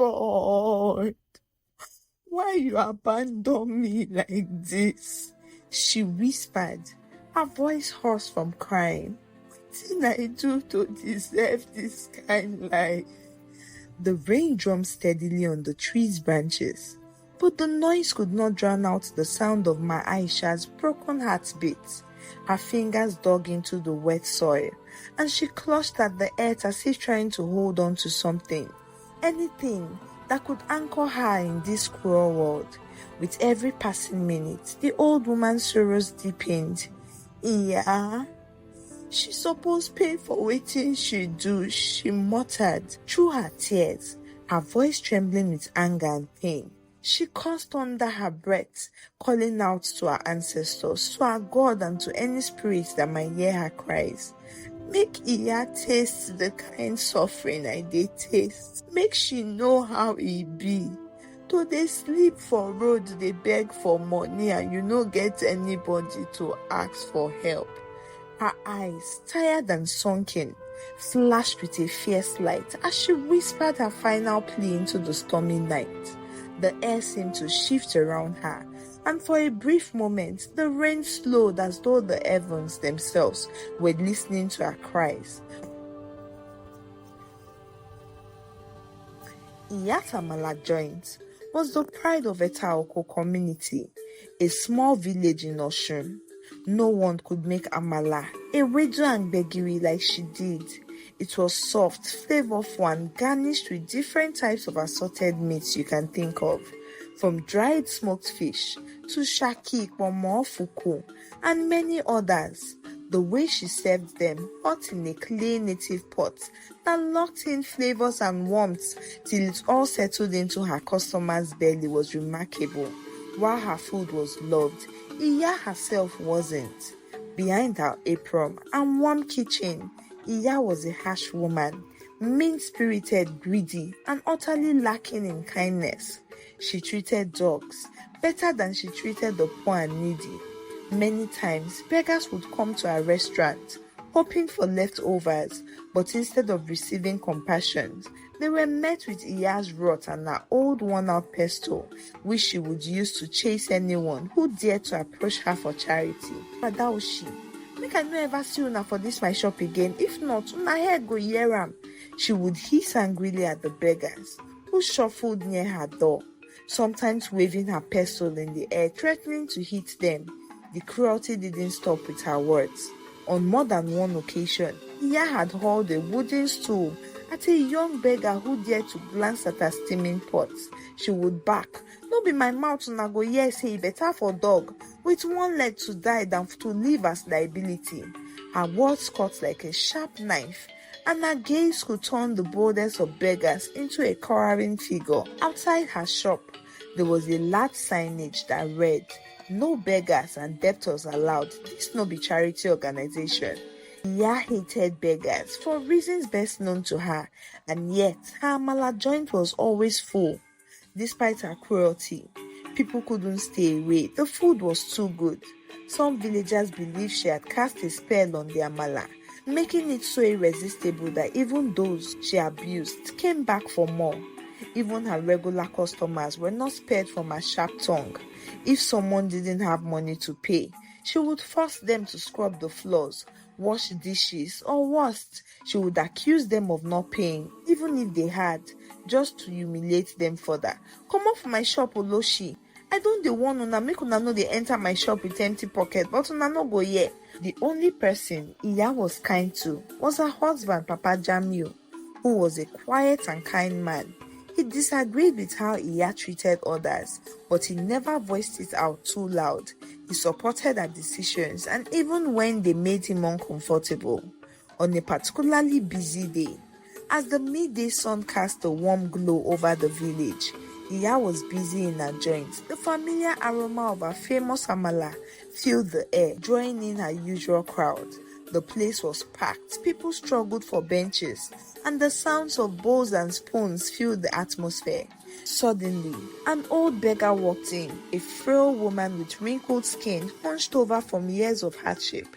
God, why you abandon me like this? She whispered, her voice hoarse from crying. What did I do to deserve this kind life? The rain drummed steadily on the tree's branches, but the noise could not drown out the sound of my Aisha's broken heartbeats. Her fingers dug into the wet soil, and she clutched at the earth as if trying to hold on to something, anything that could anchor her in this cruel world. With every passing minute, the old woman's sorrows deepened. Yeah, she supposed pay for waiting she do, she muttered through her tears, her voice trembling with anger and pain. She cursed under her breath, calling out to her ancestors, to her God, and to any spirit that might hear her cries. Make Iya taste the kind suffering I did taste. Make she know how it be. Though they sleep for road, they beg for money, and you no get anybody to ask for help. Her eyes, tired and sunken, flashed with a fierce light as she whispered her final plea into the stormy night. The air seemed to shift around her, and for a brief moment, the rain slowed as though the heavens themselves were listening to her cries. Iyatamala Joint was the pride of Etaoko community, a small village in Osun. No one could make amala, ewedu and gbegiri like she did. It was soft, flavorful, and garnished with different types of assorted meats you can think of, from dried smoked fish to shaki, pomo, fuku, and many others. The way she served them, hot in a clay native pot that locked in flavors and warmth till it all settled into her customer's belly, was remarkable. While her food was loved, Iya herself wasn't. Behind her apron and warm kitchen, Iya was a harsh woman, mean-spirited, greedy, and utterly lacking in kindness. She treated dogs better than she treated the poor and needy. Many times, beggars would come to her restaurant, hoping for leftovers, but instead of receiving compassion, they were met with Iya's wrath and her old worn-out pestle, which she would use to chase anyone who dared to approach her for charity. Badaoshi, make I no ever see una for this my shop again. If not, una head go hear am. She would hiss angrily at the beggars, who shuffled near her door, sometimes waving her pestle in the air, threatening to hit them. The cruelty didn't stop with her words. On more than one occasion, Iya had hauled a wooden stool at a young beggar who dared to glance at her steaming pots. She would bark, "No be my mouth una go hear say better for dog with one leg to die than to live as liability." Her words cut like a sharp knife, and her gaze could turn the boldest of beggars into a cowering figure. Outside her shop, there was a large signage that read, "No beggars and debtors allowed. This no be charity organization." Iya hated beggars for reasons best known to her, and yet her amala joint was always full. Despite her cruelty, people couldn't stay away. The food was too good. Some villagers believed she had cast a spell on the amala, making it so irresistible that even those she abused came back for more. Even her regular customers were not spared from her sharp tongue. If someone didn't have money to pay, she would force them to scrub the floors, wash dishes, or worst, she would accuse them of not paying, even if they had, just to humiliate them further. "Come off my shop, Oloshi. I don't dey warn una make una no dey enter my shop with empty pocket, but una no go here." The only person Iya was kind to was her husband, Papa Jamiu, who was a quiet and kind man. He disagreed with how Iya treated others, but he never voiced it out too loud. He supported her decisions, and even when they made him uncomfortable. On a particularly busy day, as the midday sun cast a warm glow over the village, Iya was busy in her joint. The familiar aroma of her famous amala filled the air, drawing in her usual crowd. The place was packed, people struggled for benches, and the sounds of bowls and spoons filled the atmosphere. Suddenly, an old beggar walked in, a frail woman with wrinkled skin hunched over from years of hardship.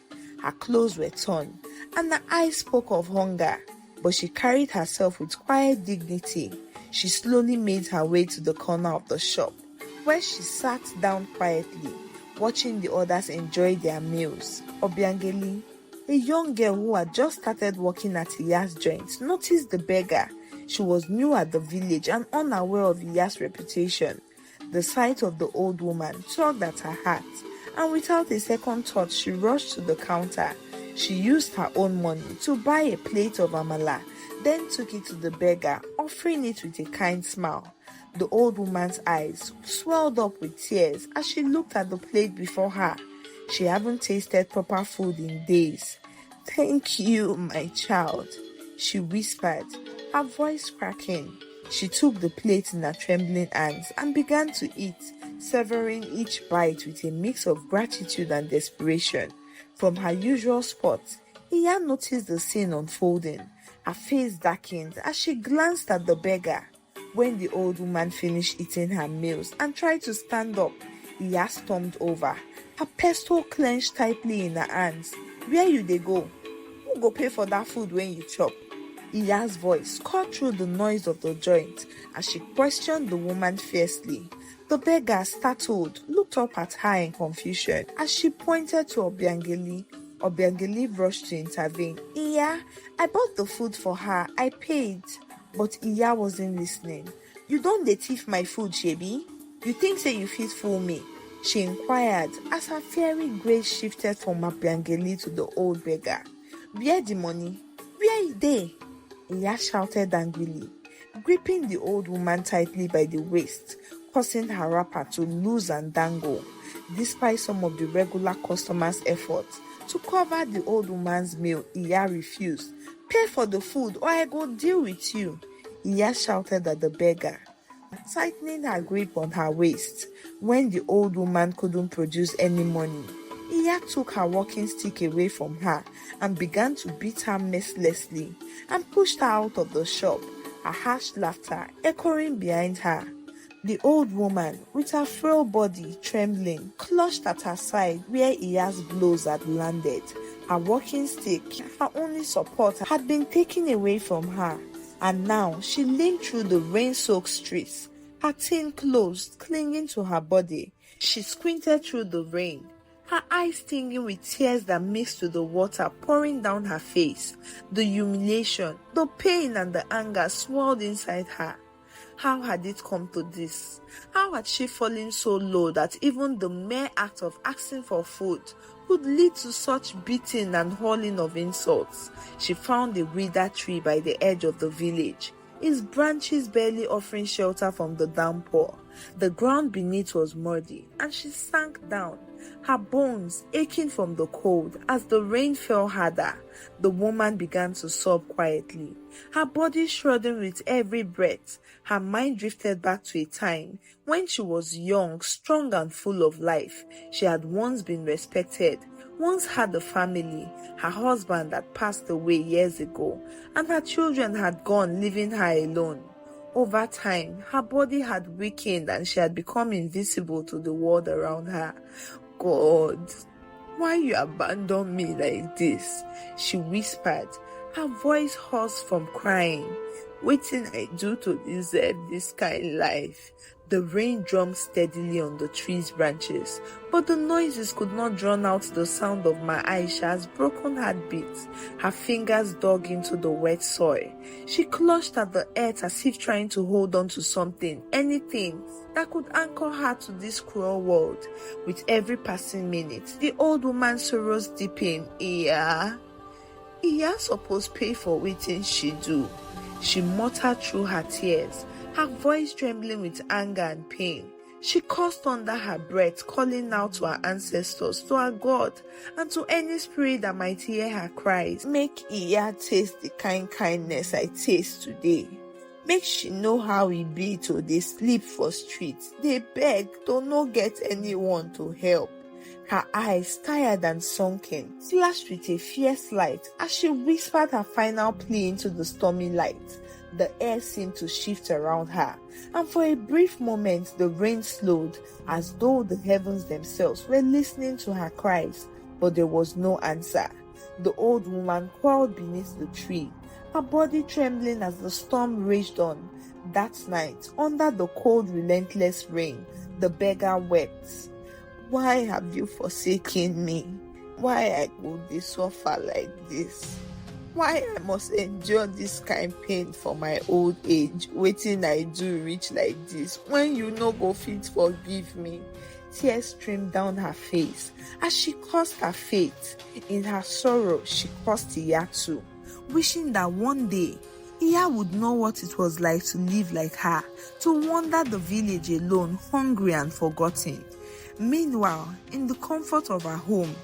Her clothes were torn, and her eyes spoke of hunger, but she carried herself with quiet dignity. She slowly made her way to the corner of the shop, where she sat down quietly, watching the others enjoy their meals. Obiangeli, a young girl who had just started working at Iya's joint, noticed the beggar. She was new at the village and unaware of Iya's reputation. The sight of the old woman tugged at her heart, and without a second thought, she rushed to the counter. She used her own money to buy a plate of amala, then took it to the beggar, offering it with a kind smile. The old woman's eyes swelled up with tears as she looked at the plate before her. She hadn't tasted proper food in days. "Thank you, my child," she whispered, her voice cracking. She took the plate in her trembling hands and began to eat, savoring each bite with a mix of gratitude and desperation. From her usual spot, Iya noticed the scene unfolding. Her face darkened as she glanced at the beggar. When the old woman finished eating her meals and tried to stand up, Iya stormed over, her pistol clenched tightly in her hands. "Where you dey go? Who go pay for that food when you chop?" Iya's voice cut through the noise of the joint as she questioned the woman fiercely. The beggar, startled, looked up at her in confusion as she pointed to Obiangeli. Obiangeli rushed to intervene. "Iya, I bought the food for her. I paid." But Iya wasn't listening. "You don't dey thief my food, shebi? You think say you fit fool me?" she inquired as her fiery gaze shifted from Obiangeli to the old beggar. "Where the money? Where is they?" Iya shouted angrily, gripping the old woman tightly by the waist, causing her wrapper to loose and dangle. Despite some of the regular customers' efforts to cover the old woman's meal, Iya refused. "Pay for the food or I go deal with you," Iya shouted at the beggar, tightening her grip on her waist. When the old woman couldn't produce any money, Iya took her walking stick away from her and began to beat her mercilessly and pushed her out of the shop, her harsh laughter echoing behind her. The old woman, with her frail body trembling, clutched at her side where Iya's blows had landed. Her walking stick, her only support, had been taken away from her, and now she limped through the rain-soaked streets, her thin clothes clinging to her body. She squinted through the rain, her eyes stinging with tears that mixed with the water pouring down her face. The humiliation, the pain and the anger swelled inside her. How had it come to this? How had she fallen so low that even the mere act of asking for food would lead to such beating and hurling of insults? She found a withered tree by the edge of the village, its branches barely offering shelter from the downpour. The ground beneath was muddy, and she sank down, her bones aching from the cold. As the rain fell harder, the woman began to sob quietly, her body shuddering with every breath. Her mind drifted back to a time when she was young, strong and full of life. She had once been respected, once had a family. Her husband had passed away years ago, and her children had gone, leaving her alone. Over time, her body had weakened and she had become invisible to the world around her. "God, why you abandon me like this?" she whispered, her voice hoarse from crying. "Wetin I do to deserve this kind life?" The rain drummed steadily on the tree's branches, but the noises could not drown out the sound of my Aisha's broken heartbeats. Her fingers dug into the wet soil. She clutched at the earth as if trying to hold on to something, anything that could anchor her to this cruel world. With every passing minute, the old woman's sorrows deepened. Iya suppose pay for wetin she do," she muttered through her tears, her voice trembling with anger and pain. She cursed under her breath, calling out to her ancestors, to her God, and to any spirit that might hear her cries. "Make Iya taste the kindness I taste today. Make she know how e be to dey sleep for streets, dey beg to no get anyone to help." Her eyes, tired and sunken, flashed with a fierce light as she whispered her final plea into the stormy light. The air seemed to shift around her, and for a brief moment the rain slowed, as though the heavens themselves were listening to her cries. But there was no answer. The old woman crawled beneath the tree, her body trembling as the storm raged on. That night, under the cold, relentless rain, the beggar wept. Why have you forsaken me? Why I go dey suffer like this? Why I must endure this kind pain for my old age? Wetin I do reach like this when you no go fit forgive me? Tears streamed down her face as she cursed her fate. In her sorrow, she cursed Iya too, wishing that one day Iya would know what it was like to live like her, to wander the village alone, hungry and forgotten. Meanwhile, in the comfort of her home,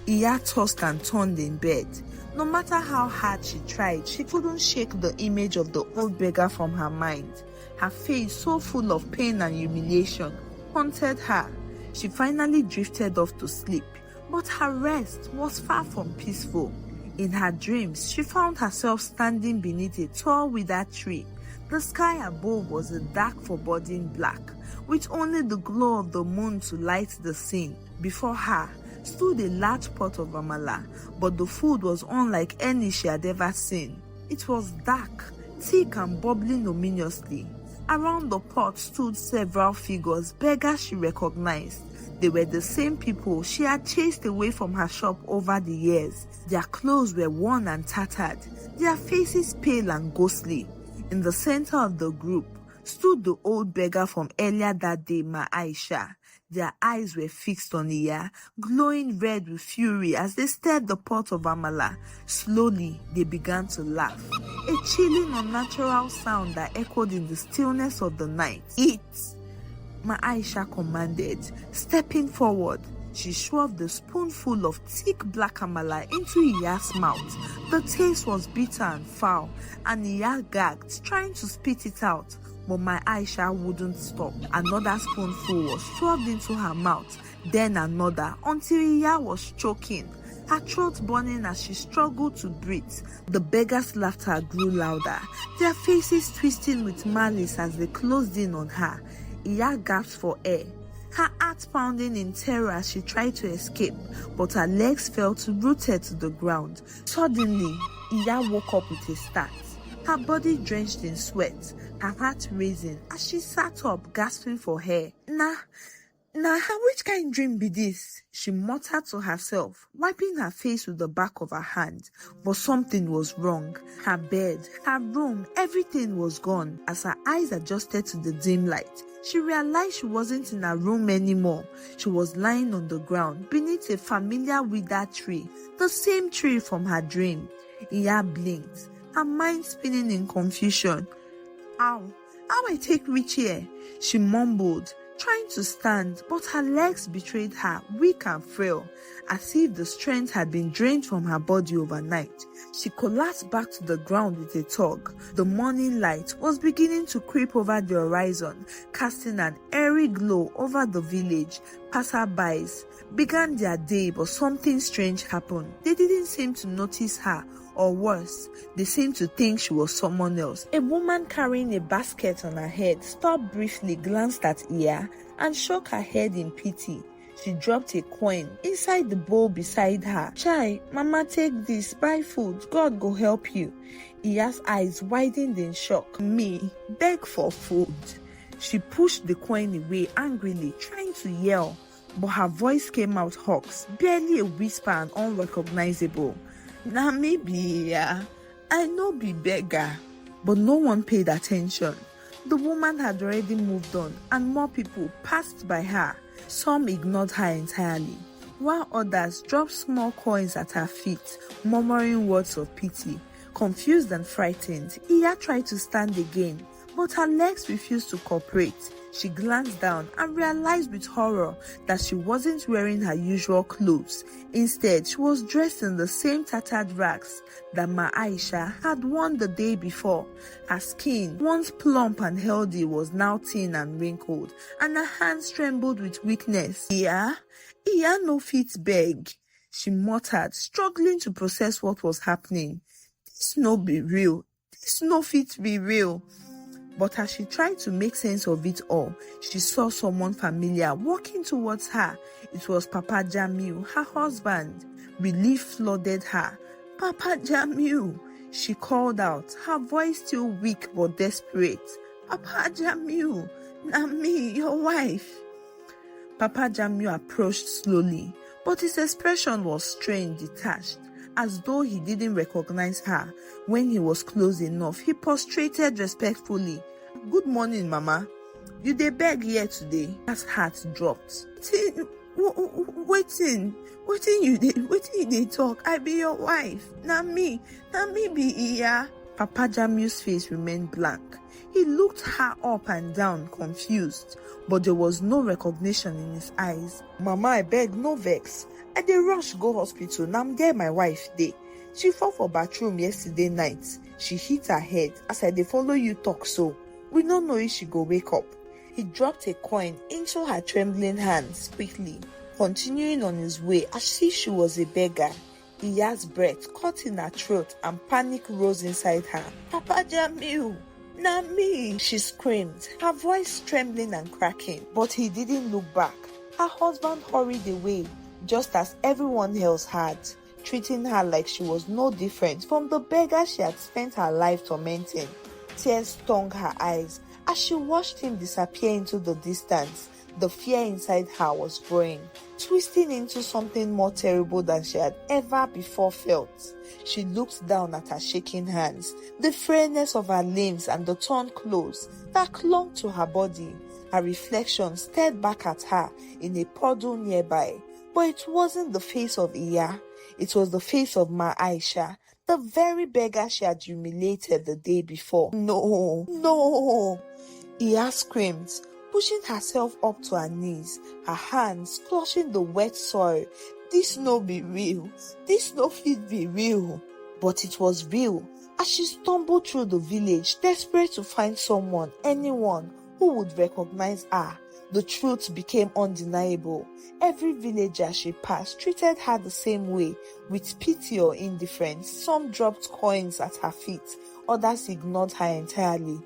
Iya tossed and turned in bed. No matter how hard she tried, she couldn't shake the image of the old beggar from her mind. Her face, so full of pain and humiliation, haunted her. She finally drifted off to sleep, but her rest was far from peaceful. In her dreams, she found herself standing beneath a tall withered tree. The sky above was a dark, foreboding black, with only the glow of the moon to light the scene. Before her stood a large pot of amala, but the food was unlike any she had ever seen. It was dark, thick and bubbling ominously. Around the pot stood several figures, beggars she recognized. They were the same people she had chased away from her shop over the years. Their clothes were worn and tattered, their faces pale and ghostly. In the center of the group stood the old beggar from earlier that day, Ma Aisha. Their eyes were fixed on Iya, glowing red with fury as they stirred the pot of amala. Slowly, they began to laugh, a chilling, unnatural sound that echoed in the stillness of the night. Eat! Ma Aisha commanded. Stepping forward, she shoved a spoonful of thick black amala into Iya's mouth. The taste was bitter and foul, and Iya gagged, trying to spit it out. But my Aisha wouldn't stop. Another spoonful was shoved into her mouth, then another, until Iya was choking, her throat burning as she struggled to breathe. The beggars' laughter grew louder, their faces twisting with malice as they closed in on her. Iya gasped for air, her heart pounding in terror as she tried to escape, but her legs felt rooted to the ground. Suddenly, Iya woke up with a start, her body drenched in sweat, her heart racing as she sat up, gasping for air. Nah, which kind dream be this? She muttered to herself, wiping her face with the back of her hand. But something was wrong. Her bed, her room, everything was gone. As her eyes adjusted to the dim light, she realized she wasn't in her room anymore. She was lying on the ground beneath a familiar withered tree, the same tree from her dream. Iya blinked, her mind spinning in confusion. How I take reach here? She mumbled, trying to stand, but her legs betrayed her, weak and frail, as if the strength had been drained from her body overnight. She collapsed back to the ground with a tug. The morning light was beginning to creep over the horizon, casting an airy glow over the village. Passerbys began their day, but something strange happened. They didn't seem to notice her, or worse, they seemed to think she was someone else. A woman carrying a basket on her head stopped briefly, glanced at Iya, and shook her head in pity. She dropped a coin inside the bowl beside her. Chai, Mama, take this, buy food, God go help you. Iya's eyes widened in shock. Me, beg for food. She pushed the coin away angrily, trying to yell, but her voice came out hoarse, barely a whisper and unrecognizable. Now maybe, I no be beggar. But no one paid attention. The woman had already moved on, and more people passed by her. Some ignored her entirely, while others dropped small coins at her feet, murmuring words of pity. Confused and frightened, Iya tried to stand again, but her legs refused to cooperate. She glanced down and realized with horror that she wasn't wearing her usual clothes. Instead, she was dressed in the same tattered rags that Ma Aisha had worn the day before. Her skin, once plump and healthy, was now thin and wrinkled, and her hands trembled with weakness. Iya no fit beg, she muttered, struggling to process what was happening. This no be real. This no fit be real. But as she tried to make sense of it all, she saw someone familiar walking towards her. It was Papa Jamiu, her husband. Relief flooded her. Papa Jamiu! She called out, her voice still weak but desperate. "Papa Jamiu, na me, your wife." Papa Jamiu approached slowly, but his expression was strange, detached, as though he didn't recognize her. When he was close enough, he prostrated respectfully. "Good morning, Mama. You dey beg here today?" His heart dropped. Waiting you dey talk? I be your wife. Na me be Iya." Papa Jamiu's face remained blank. He looked her up and down, confused, but there was no recognition in his eyes. "Mama, I beg, no vex. I dey rush go hospital. Now I'm there my wife dey. She fall for bathroom yesterday night. She hit her head as I dey follow you talk so. We no know if she go wake up." He dropped a coin into her trembling hands quickly, continuing on his way as if she was a beggar. Iya's breath caught in her throat and panic rose inside her. "Papa Jamiu, na me!" she screamed, her voice trembling and cracking. But he didn't look back. Her husband hurried away, just as everyone else had, treating her like she was no different from the beggar she had spent her life tormenting. Tears stung her eyes as she watched him disappear into the distance. The fear inside her was growing, twisting into something more terrible than she had ever before felt. She looked down at her shaking hands, the frailness of her limbs and the torn clothes that clung to her body. Her reflection stared back at her in a puddle nearby, but it wasn't the face of Iya. It was the face of Ma Aisha, the very beggar she had humiliated the day before. No! Iya screamed, pushing herself up to her knees, her hands clutching the wet soil. "This no be real. This no fit be real." But it was real, as she stumbled through the village, desperate to find someone, anyone, who would recognize her. The truth became undeniable. Every villager she passed treated her the same way, with pity or indifference. Some dropped coins at her feet, others ignored her entirely.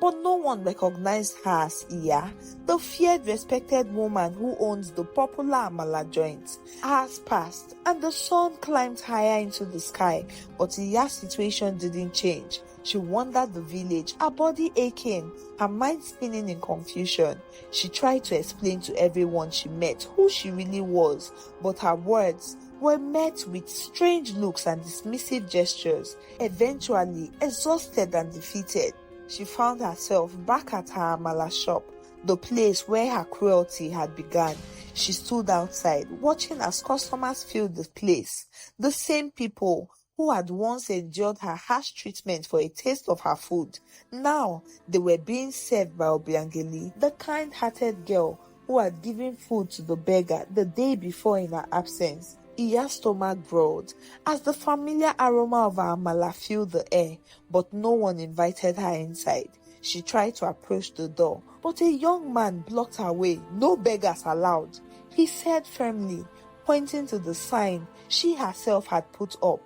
But no one recognized her as Iya, the feared, respected woman who owns the popular Amala joint. Hours passed, and the sun climbed higher into the sky, but Iya's situation didn't change. She wandered the village, her body aching, her mind spinning in confusion. She tried to explain to everyone she met who she really was, but her words were met with strange looks and dismissive gestures. Eventually, exhausted and defeated, she found herself back at her Amala shop, the place where her cruelty had begun. She stood outside, watching as customers filled the place. The same people who had once endured her harsh treatment for a taste of her food. Now, they were being served by Obiangeli, the kind-hearted girl who had given food to the beggar the day before in her absence. Iya's stomach growled as the familiar aroma of her amala filled the air, but no one invited her inside. She tried to approach the door, but a young man blocked her way. "No beggars allowed," he said firmly, pointing to the sign she herself had put up.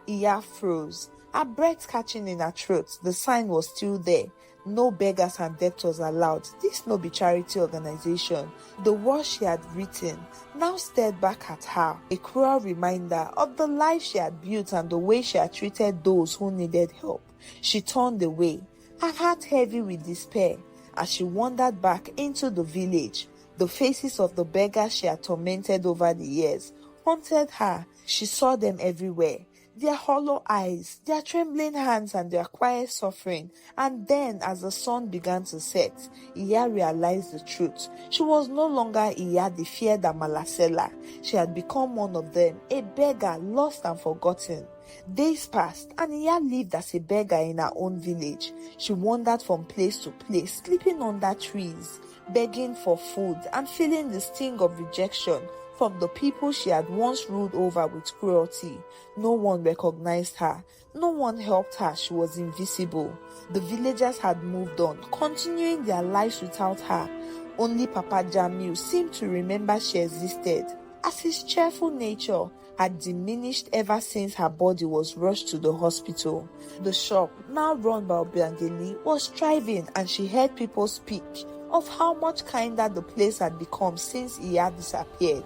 Iya froze, her breath catching in her throat. The sign was still there. "No beggars and debtors allowed. This no be charity organization." The words she had written now stared back at her, a cruel reminder of the life she had built and the way she had treated those who needed help. She turned away, her heart heavy with despair. As she wandered back into the village, the faces of the beggars she had tormented over the years haunted her. She saw them everywhere. Their hollow eyes, their trembling hands and their quiet suffering. And then, as the sun began to set, Iya realized the truth. She was no longer Iya, the feared Amalasela. She had become one of them, a beggar, lost and forgotten. Days passed, and Iya lived as a beggar in her own village. She wandered from place to place, sleeping under trees, begging for food, and feeling the sting of rejection from the people she had once ruled over with cruelty. No one recognized her. No one helped her. She was invisible. The villagers had moved on, continuing their lives without her. Only Papa Jamiu seemed to remember she existed, as his cheerful nature had diminished ever since her body was rushed to the hospital. The shop, now run by Obiangeli, was thriving, and she heard people speak of how much kinder the place had become since Iya disappeared.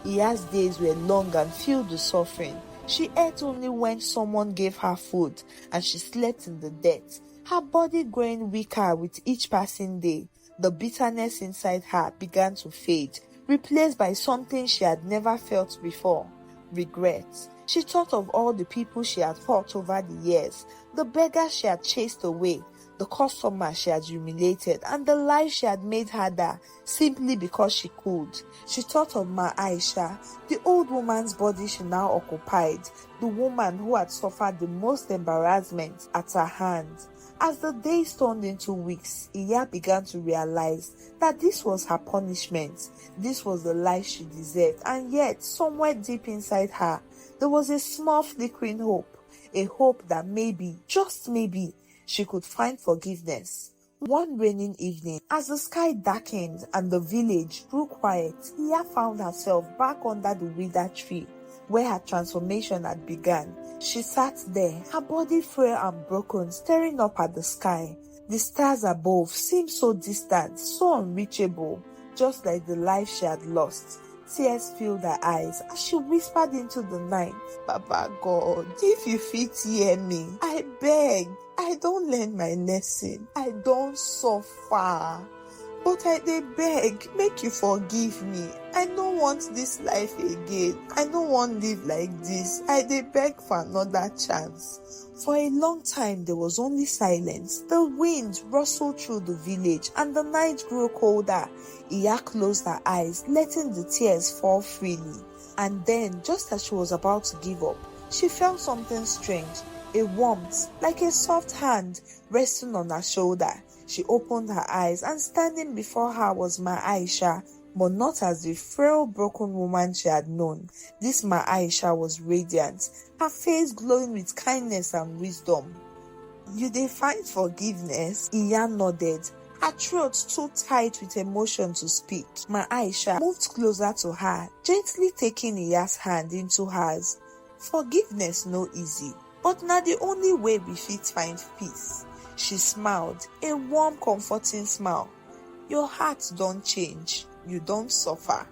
Iya's days were long and filled with suffering. She ate only when someone gave her food, and she slept in the dirt. Her body growing weaker with each passing day, the bitterness inside her began to fade, replaced by something she had never felt before: regret. She thought of all the people she had hurt over the years, the beggars she had chased away, the customers she had humiliated, and the life she had made harder simply because she could. She thought of Ma Aisha, the old woman's body she now occupied, the woman who had suffered the most embarrassment at her hands. As the days turned into weeks, Iya began to realize that this was her punishment. This was the life she deserved, and yet, somewhere deep inside her, there was a small flickering hope, a hope that maybe, just maybe, she could find forgiveness. One raining evening, as the sky darkened and the village grew quiet, Iya found herself back under the withered tree where her transformation had begun. She sat there, her body frail and broken, staring up at the sky. The stars above seemed so distant, so unreachable, just like the life she had lost. Tears filled her eyes as she whispered into the night, "Papa God, if you fit hear me, I beg, I don't learn my lesson, I don't suffer. But I dey beg, make you forgive me. I don't want this life again. I don't want to live like this. I dey beg for another chance." For a long time, there was only silence. The wind rustled through the village and the night grew colder. Iya closed her eyes, letting the tears fall freely. And then, just as she was about to give up, she felt something strange, a warmth, like a soft hand resting on her shoulder. She opened her eyes, and standing before her was Ma Aisha, but not as the frail, broken woman she had known. This Ma Aisha was radiant, her face glowing with kindness and wisdom. "You dey find forgiveness?" Iya nodded, her throat too tight with emotion to speak. Ma Aisha moved closer to her, gently taking Iya's hand into hers. "Forgiveness no easy, but na the only way we fit find peace." She smiled, a warm, comforting smile. "Your heart don't change, you don't suffer,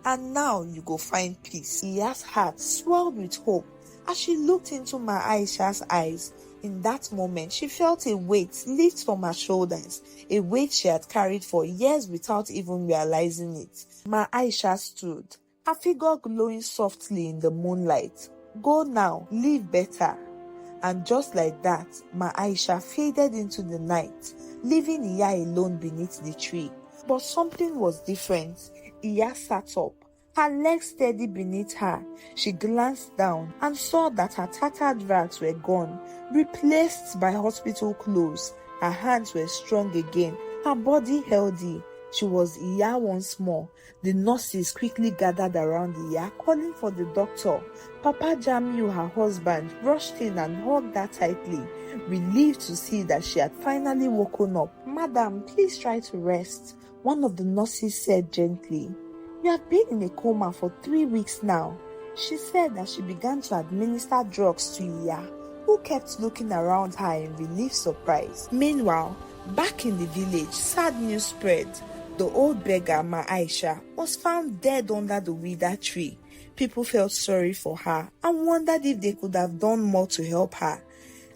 and now you go find peace." Iya's heart swelled with hope as she looked into Ma Aisha's eyes. In that moment, she felt a weight lift from her shoulders, a weight she had carried for years without even realizing it. Ma Aisha stood, her figure glowing softly in the moonlight. "Go now, live better." And just like that, Ma Aisha faded into the night, leaving Iya alone beneath the tree. But something was different. Iya sat up, her legs steady beneath her. She glanced down and saw that her tattered rags were gone, replaced by hospital clothes. Her hands were strong again, her body healthy. She was Iya once more. The nurses quickly gathered around Iya, calling for the doctor. Papa Jamiu, her husband, rushed in and hugged her tightly, relieved to see that she had finally woken up. "Madam, please try to rest," one of the nurses said gently. "You have been in a coma for 3 weeks now," she said as she began to administer drugs to Iya, who kept looking around her in relieved surprise. Meanwhile, back in the village, sad news spread. The old beggar, Ma Aisha, was found dead under the withered tree. People felt sorry for her and wondered if they could have done more to help her.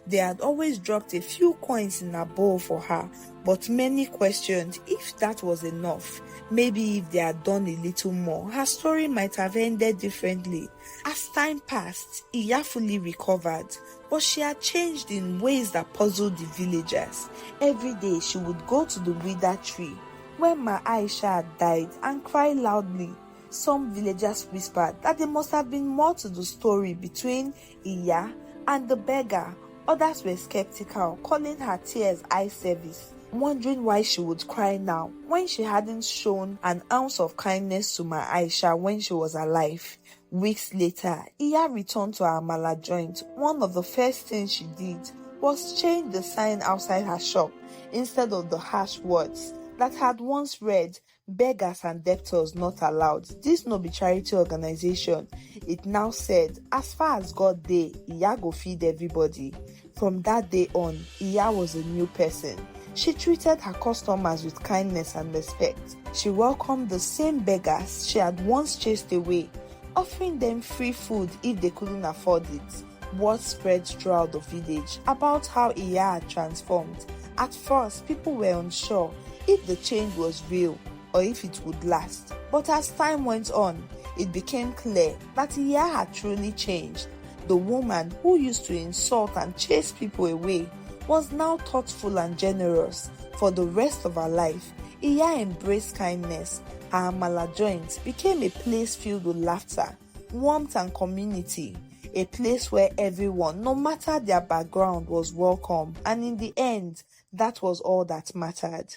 They had always dropped a few coins in her bowl for her, but many questioned if that was enough. Maybe if they had done a little more, her story might have ended differently. As time passed, Iya fully recovered, but she had changed in ways that puzzled the villagers. Every day she would go to the withered tree where Ma Aisha had died and cry loudly. Some villagers whispered that there must have been more to the story between Iya and the beggar. Others were skeptical, calling her tears eye service, wondering why she would cry now when she hadn't shown an ounce of kindness to Ma Aisha when she was alive. Weeks later, Iya returned to her Amala joint. One of the first things she did was change the sign outside her shop. Instead of the harsh words that had once read, "Beggars and debtors not allowed. This no be charity organization," it now said, "As far as God dey, Iya go feed everybody." From that day on, Iya was a new person. She treated her customers with kindness and respect. She welcomed the same beggars she had once chased away. offering them free food if they couldn't afford it. Word spread throughout the village about how Iya had transformed. At first, people were unsure if the change was real or if it would last. But as time went on, it became clear that Iya had truly changed. The woman who used to insult and chase people away was now thoughtful and generous. For the rest of her life, Iya embraced kindness. Her amala joint became a place filled with laughter, warmth and community. A place where everyone, no matter their background, was welcome. And in the end, that was all that mattered.